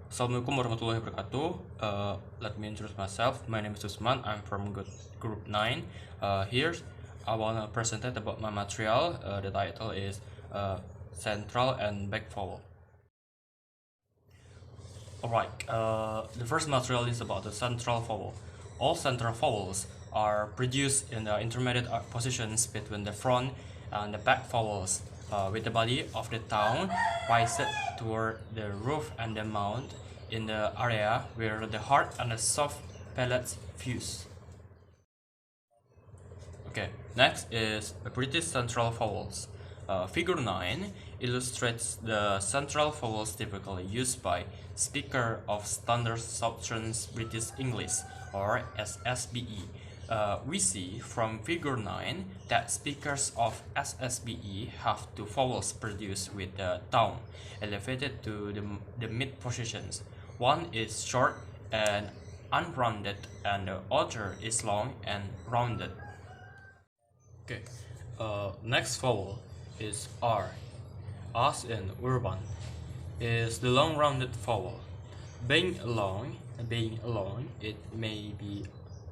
Assalamualaikum warahmatullahi wabarakatuh. Let me introduce myself. My name is Usman. I'm from group 9. Here, I want to present about my material. The title is Central and Back Vowel. Alright, the first material is about the central vowel. All central vowels are produced in the intermediate positions between the front and the back vowels, with the body of the tongue raised toward the roof and the mouth in the area where the hard and the soft palates fuse. Okay, next is the British central vowels. Figure 9 illustrates the central vowels typically used by speakers of Standard Southern British English, or SSBE. We see from Figure 9 that speakers of SSBE have two vowels produced with the tongue elevated to the mid positions. One is short and unrounded, and the other is long and rounded. Okay, next vowel is R. As in urban, is the long rounded vowel. Being long, it may be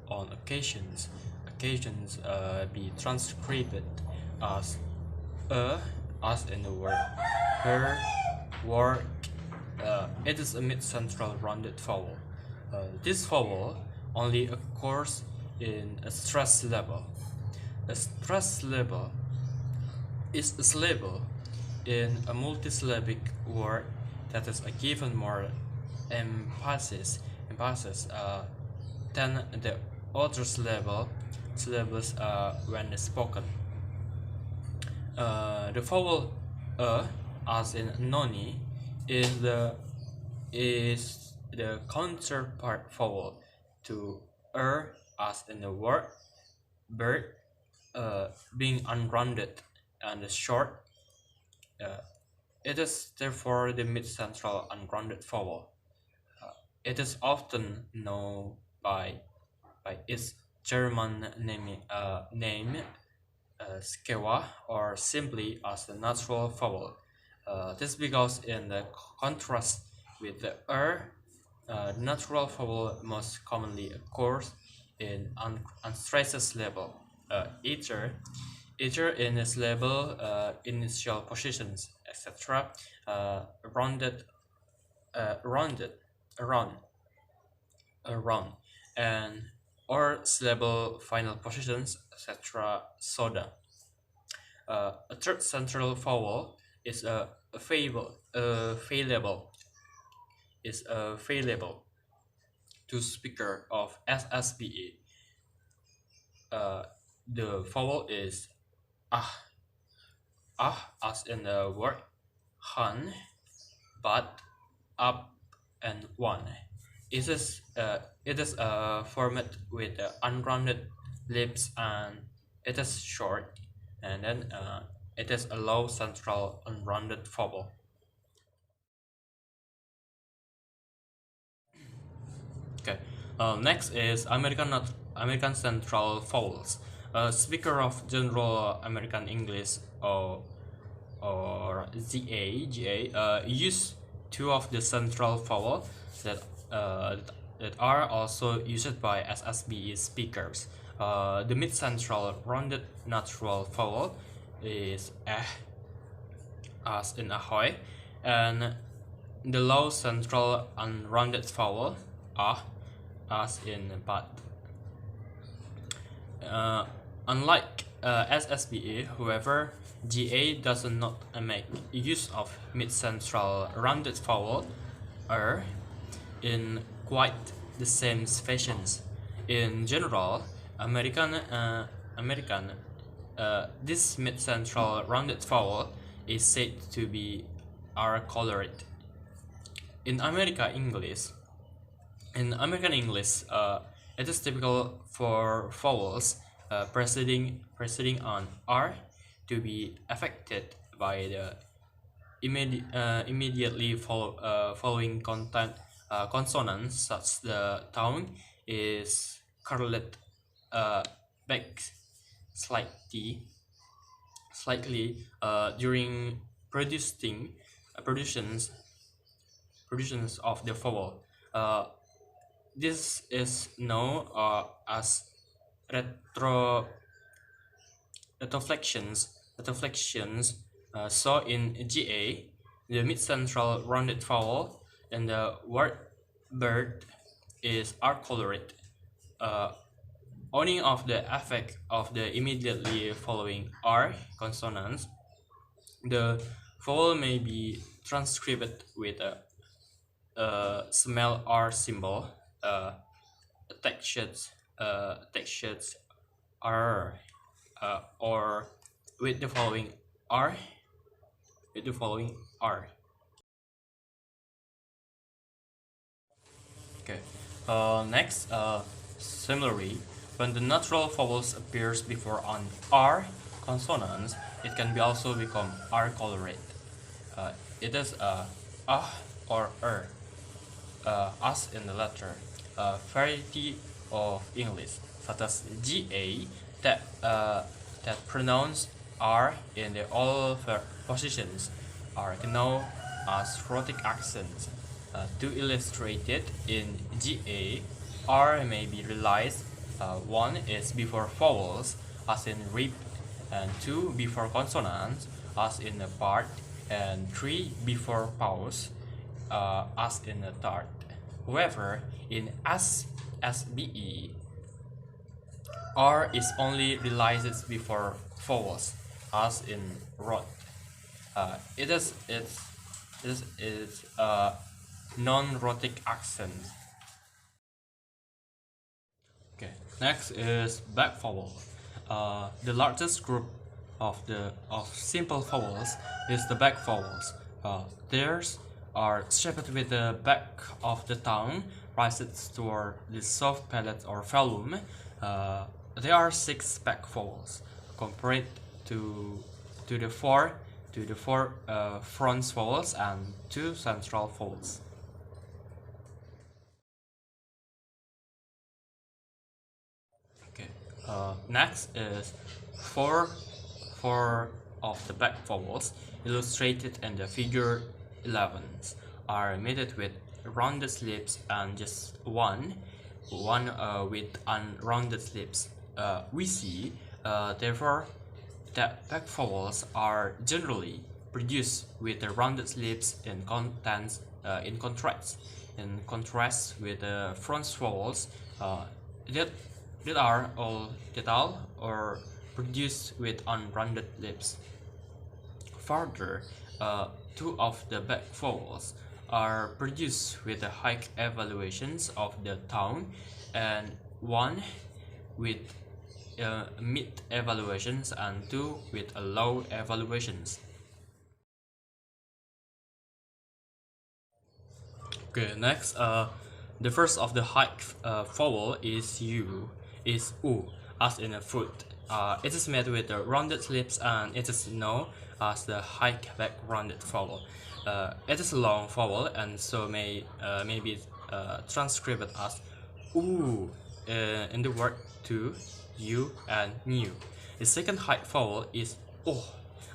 on occasions be transcribed as as in the word her, work. It is a mid-central rounded vowel. This vowel only occurs in a stress level. A stress level is a syllable in a multisyllabic word that is given more emphasis than the other syllables when spoken. The vowel as in noni, is the counterpart vowel to as in the word bird, being unrounded and short. It is therefore the mid-central unrounded vowel. It is often known by its German name Skewa, or simply as the natural vowel. This because in the contrast with the the natural vowel most commonly occurs in unstressed level, either in its level, initial positions, etc., rounded, around, and or syllable final positions, etc. Soda. A third central vowel is a failable to speaker of SSBE. The vowel is ah, as in the word han, but, up, and one. It is formed with unrounded lips, and it is short, and then it is a low central unrounded vowel. Okay. Next is American Central Vowels. A speaker of General American English, or GA, use two of the central vowels that are also used by SSBE speakers. The mid-central rounded natural vowel is as in ahoy, and the low central unrounded vowel as in but. Unlike SSBA, however, GA does not make use of mid-central rounded vowel in quite the same fashions. In general, this mid-central rounded vowel is said to be R-colored. In American English, it is typical for vowels preceding on R to be affected by the immediately following consonants, such the tongue is curled back slightly during productions, positions of the vowel. This is known as retro retroflections. Retroflections. So in GA, the mid-central rounded vowel and the word bird are colored. Uh, Owning of the effect of the immediately following R consonants, the vowel may be transcribed with a small R symbol, textured, textured R, or with the following R, with the following R. Okay. Next, similarly, when the natural vowels appears before an R consonant, it can be also become R colored. It is or as in the letter. Variety of English, such as GA, that pronounce R in the all positions, are known as rhotic accents. To illustrate it, in GA, R may be realized. One is before vowels, as in rib, and two before consonants, as in a part, and three before pause, as in a tart. However, in SBE, R is only realized before vowels, as in rot. It is a non-rhotic accent. Okay. Next is back vowel. The largest group of simple vowels is the back vowels. Theirs are shaped with the back of the tongue rises toward the soft palate or velum. There are 6 back vowels compared to to the four front vowels and 2 central vowels. Okay. Next is four of the back vowels illustrated in the figure 11 are mated with rounded lips and just one with unrounded lips. We see, therefore, that back vowels are generally produced with the rounded lips in contents in contrast with the front vowels that all or produced with unrounded lips. Further, 2 of the back vowels are produced with the high evaluations of the tongue and 1 with mid evaluations and 2 with low evaluations. Okay, next, the first of the high vowel is U, as in a foot. It is made with the rounded lips and it is known as the high back rounded vowel. It is a long vowel and so may be transcribed as oo in the word to, you, and new. The second high vowel is o,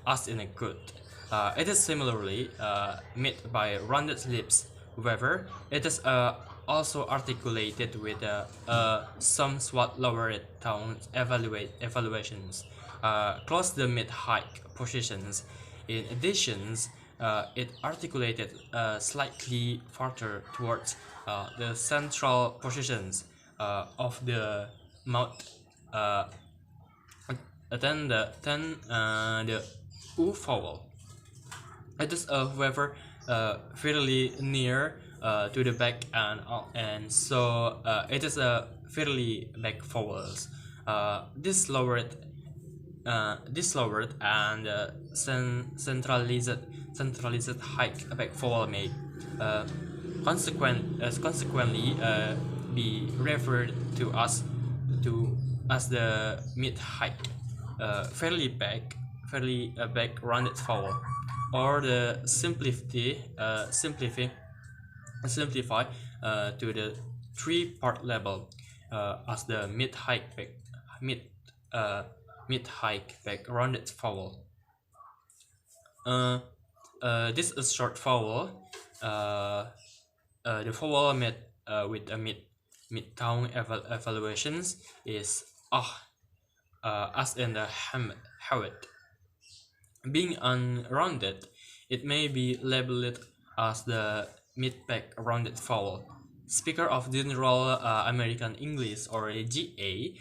as in a good. It is similarly made by rounded lips. However, it is also articulated with somewhat lower tone evaluations, close the mid-high positions. In addition, it articulated slightly further towards the central positions of the mouth. Then the U vowel. It is, however, fairly near to the back and so it is a fairly back vowels. This lowered and centralized high back vowel may consequently be referred to as the mid high fairly back rounded vowel, or the simplify to the 3-part level as the mid-high back rounded vowel. This is short vowel the vowel with a mid-tone evaluations is as in the Howard. Being unrounded, it may be labeled as the mid-back rounded vowel. Speaker of General American English or GA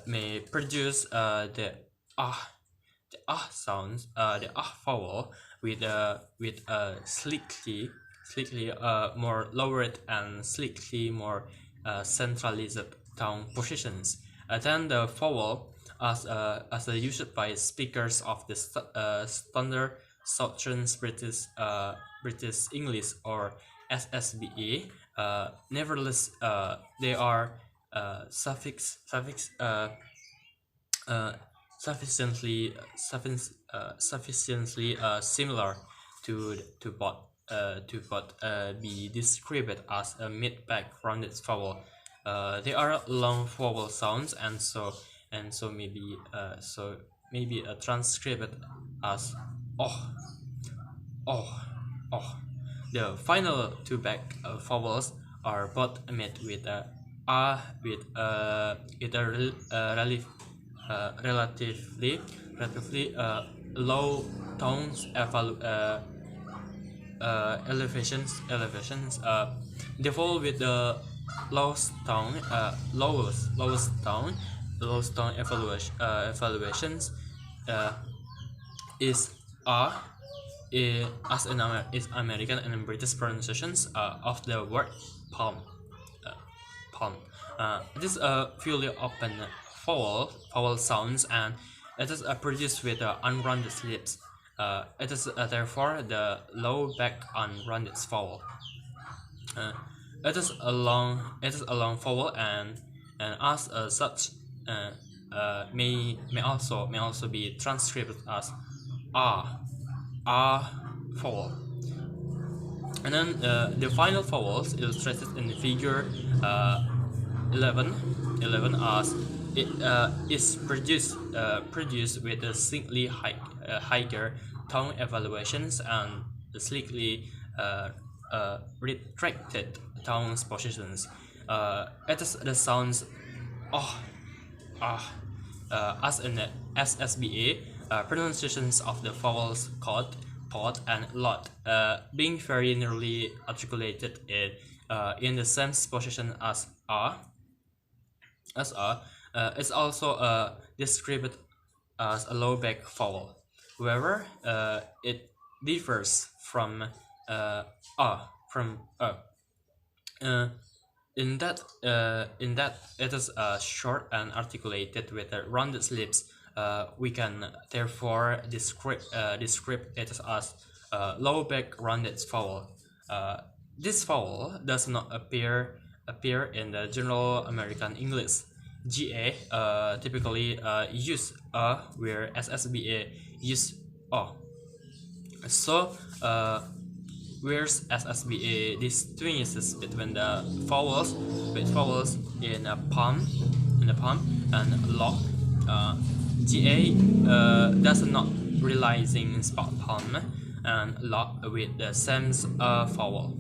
may produce the sounds, the vowel with a slightly more lowered and slightly more centralized tongue positions than the vowel as used by speakers of the standard Southern British English or SSBA. Nevertheless, they are sufficiently similar to both be described as a mid-back rounded vowel. They are long vowel sounds, and so maybe transcribed as oh oh oh. The final two back vowels are both made with relatively low tones elevations. The vowel with the lowest tone evaluations is as in American and British pronunciations of the word palm. Palm. It is a fully open vowel sounds, and it is produced with unrounded lips. It is therefore the low back unrounded vowel. It is a long vowel, and as such may also be transcribed as vowel. And then the final vowels illustrated in the figure 11 as it is produced with a slightly higher tone evaluations and slightly retracted tone positions. It is the sounds as in the SSBA pronunciations of the vowels cod, pod, and lot being very nearly articulated in the same position as is also described as a low back vowel. However, it differs from in that it is short and articulated with rounded lips. We can therefore describe it as low back rounded vowel. This vowel does not appear in the general American English. GA typically use where SSBA use o. So whereas SSBA distinguishes between the vowels in the palm and lock. GA does not realizing spot palm and lock with the same vowel.